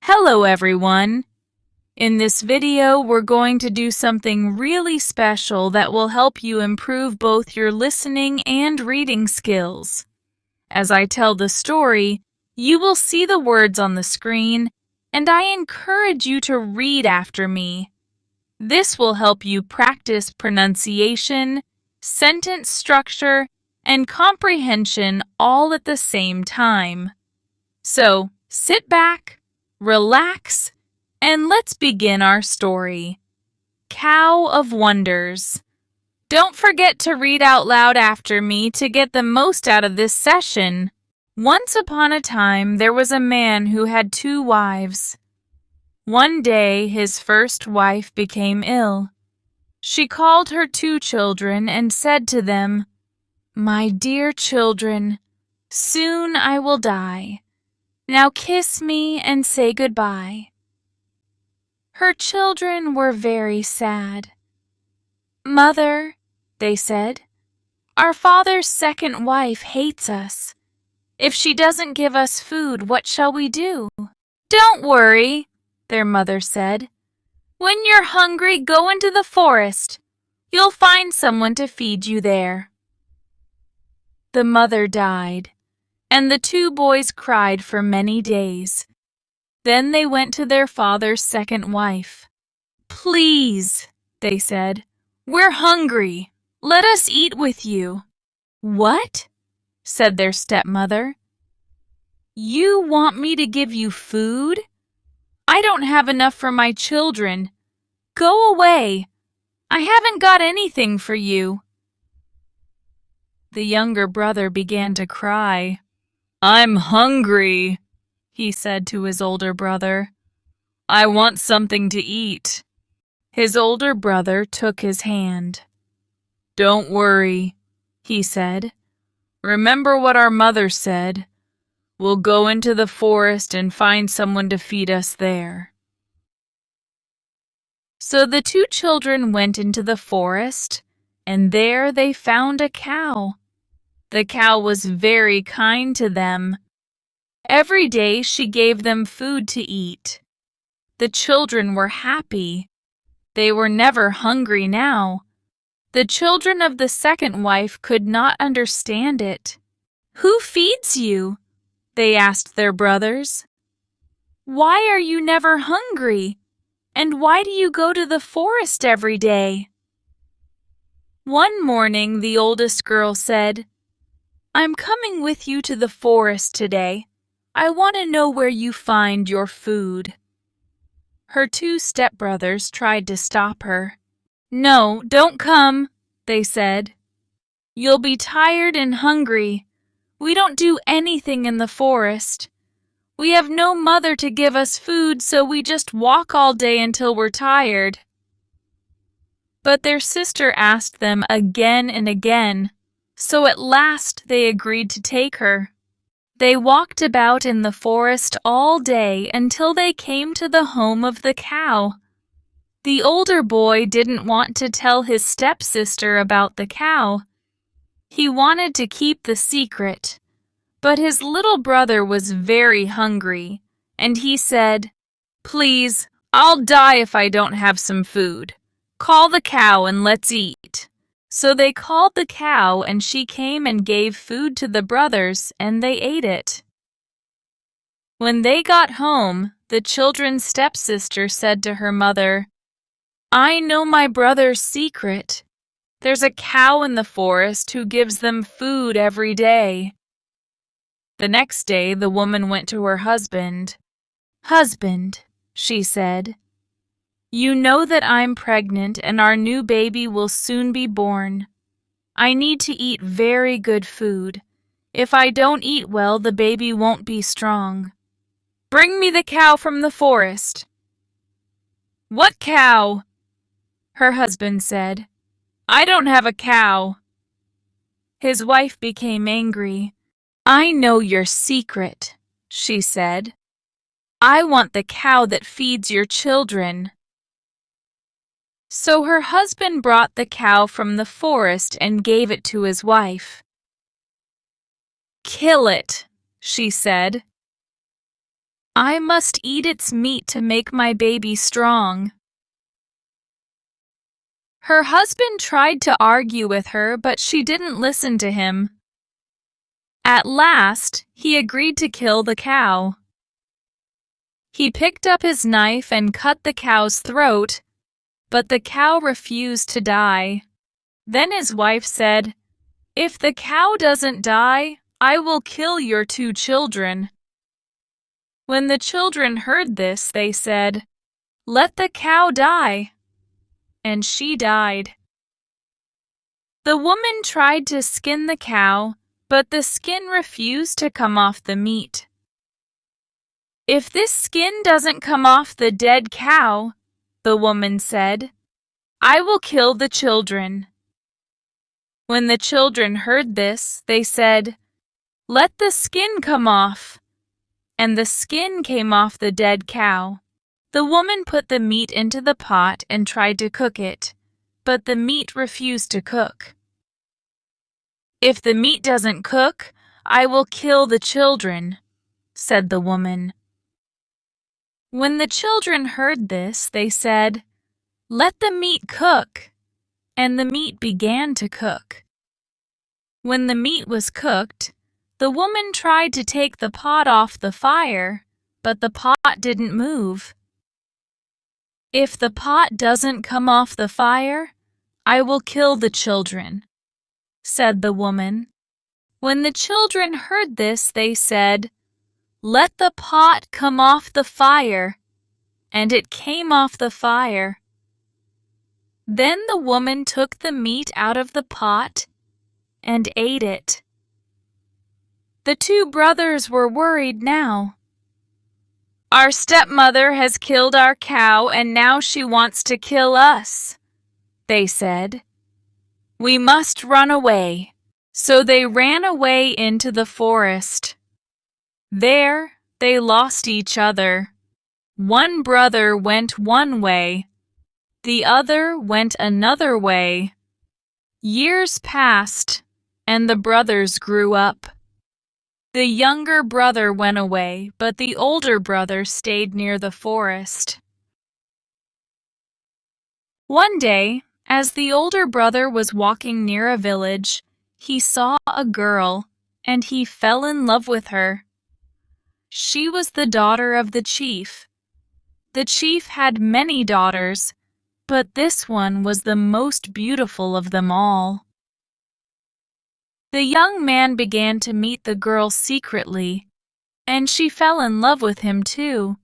Hello everyone! In this video, we're going to do something really special that will help you improve both your listening and reading skills. As I tell the story, you will see the words on the screen, and I encourage you to read after me. This will help you practice pronunciation, sentence structure, and comprehension all at the same time. So, sit back, relax, and let's begin our story. Cow of Wonders. Don't forget to read out loud after me to get the most out of this session. Once upon a time, there was a man who had 2 wives. One day, his first wife became ill. She called her 2 children and said to them, "My dear children, soon I will die. Now kiss me and say goodbye." Her children were very sad. "Mother," they said, "our father's second wife hates us. If she doesn't give us food, what shall we do?" "Don't worry," their mother said. "When you're hungry, go into the forest. You'll find someone to feed you there." The mother died, and the 2 boys cried for many days. Then they went to their father's second wife. "Please," they said, "we're hungry. Let us eat with you." "What?" said their stepmother. "You want me to give you food? I don't have enough for my children. Go away. I haven't got anything for you." The younger brother began to cry. "I'm hungry," he said to his older brother. "I want something to eat." His older brother took his hand. "Don't worry," he said. "Remember what our mother said. We'll go into the forest and find someone to feed us there." So the 2 children went into the forest, and there they found a cow. The cow was very kind to them. Every day she gave them food to eat. The children were happy. They were never hungry now. The children of the second wife could not understand it. "Who feeds you?" they asked their brothers. "Why are you never hungry? And why do you go to the forest every day?" One morning, the oldest girl said, "I'm coming with you to the forest today. I want to know where you find your food." Her 2 stepbrothers tried to stop her. "No, don't come," they said. "You'll be tired and hungry. We don't do anything in the forest. We have no mother to give us food, so we just walk all day until we're tired." But their sister asked them again and again, so at last they agreed to take her. They walked about in the forest all day until they came to the home of the cow. The older boy didn't want to tell his stepsister about the cow. He wanted to keep the secret, but his little brother was very hungry, and he said, "Please, I'll die if I don't have some food. Call the cow and let's eat." So they called the cow, and she came and gave food to the brothers, and they ate it. When they got home, the children's stepsister said to her mother, "I know my brother's secret. There's a cow in the forest who gives them food every day." The next day, the woman went to her husband. "Husband," she said, "you know that I'm pregnant and our new baby will soon be born. I need to eat very good food. If I don't eat well, the baby won't be strong. Bring me the cow from the forest." "What cow?" her husband said. "I don't have a cow." His wife became angry. "I know your secret," she said. "I want the cow that feeds your children." So her husband brought the cow from the forest and gave it to his wife. "Kill it," she said. I must eat its meat to make my baby strong." Her husband tried to argue with her, but she didn't listen to him. At last, he agreed to kill the cow. He picked up his knife and cut the cow's throat, but the cow refused to die. Then his wife said, "If the cow doesn't die, I will kill your 2 children." When the children heard this, they said, "Let the cow die." And she died. The woman tried to skin the cow, but the skin refused to come off the meat. "If this skin doesn't come off the dead cow," the woman said, "I will kill the children." When the children heard this, they said, "Let the skin come off." And the skin came off the dead cow. The woman put the meat into the pot and tried to cook it, but the meat refused to cook. "If the meat doesn't cook, I will kill the children," said the woman. When the children heard this, they said, "Let the meat cook." And the meat began to cook. When the meat was cooked, the woman tried to take the pot off the fire, but the pot didn't move. "If the pot doesn't come off the fire, I will kill the children," said the woman. When the children heard this, they said, "Let the pot come off the fire." And it came off the fire. Then the woman took the meat out of the pot and ate it. The 2 brothers were worried now. "Our stepmother has killed our cow, and now she wants to kill us," they said. "We must run away." So they ran away into the forest. There they lost each other. One brother went one way, the other went another way. Years passed, and the brothers grew up. The younger brother went away, but the older brother stayed near the forest. One day, as the older brother was walking near a village, he saw a girl, and he fell in love with her. She was the daughter of the chief. The chief had many daughters, but this one was the most beautiful of them all. The young man began to meet the girl secretly, and she fell in love with him too.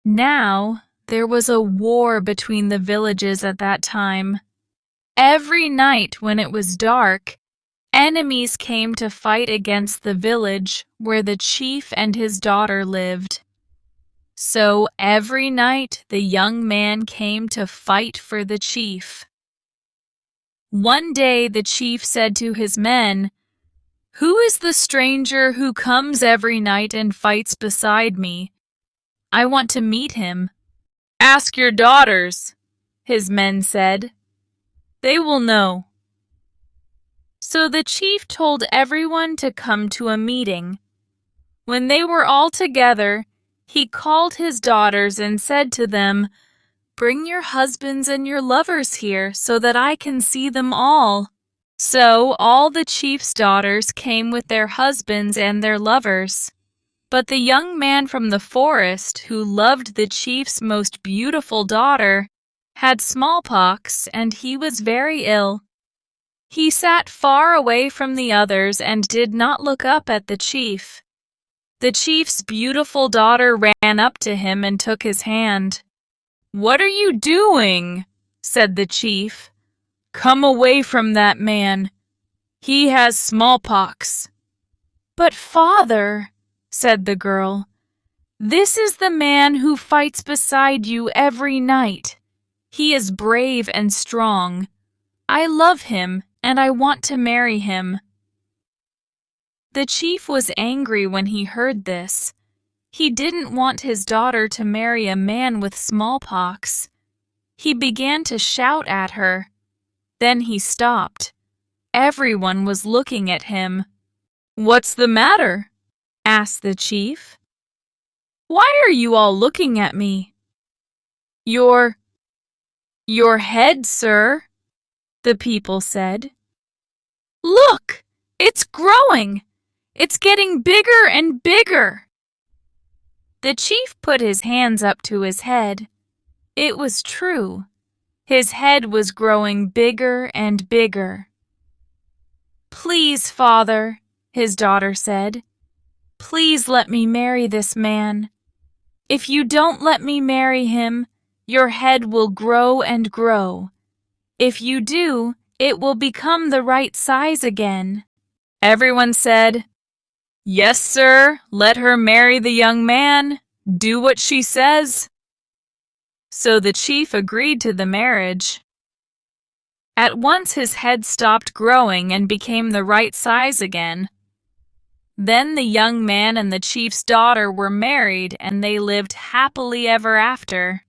Now, there was a war between the villages at that time. Every night when it was dark, enemies came to fight against the village where the chief and his daughter lived. So every night the young man came to fight for the chief. One day the chief said to his men, "Who is the stranger who comes every night and fights beside me? I want to meet him." "Ask your daughters," his men said. "They will know." So the chief told everyone to come to a meeting. When they were all together, he called his daughters and said to them, "Bring your husbands and your lovers here so that I can see them all." So all the chief's daughters came with their husbands and their lovers. But the young man from the forest, who loved the chief's most beautiful daughter, had smallpox, and he was very ill. He sat far away from the others and did not look up at the chief. The chief's beautiful daughter ran up to him and took his hand. "What are you doing?" said the chief. "Come away from that man. He has smallpox." "But father," said the girl, "this is the man who fights beside you every night. He is brave and strong. I love him, and I want to marry him." The chief was angry when he heard this. He didn't want his daughter to marry a man with smallpox. He began to shout at her. Then he stopped. Everyone was looking at him. "What's the matter?" asked the chief. Why are you all looking at me? Your head, sir, the people said. Look! It's growing! It's getting bigger and bigger! The chief put his hands up to his head. It was true. His head was growing bigger and bigger. Please, father, his daughter said. Please let me marry this man. If you don't let me marry him, your head will grow and grow. If you do, it will become the right size again. Everyone said, Yes, sir, let her marry the young man. Do what she says. So the chief agreed to the marriage. At once his head stopped growing and became the right size again. Then the young man and the chief's daughter were married and they lived happily ever after.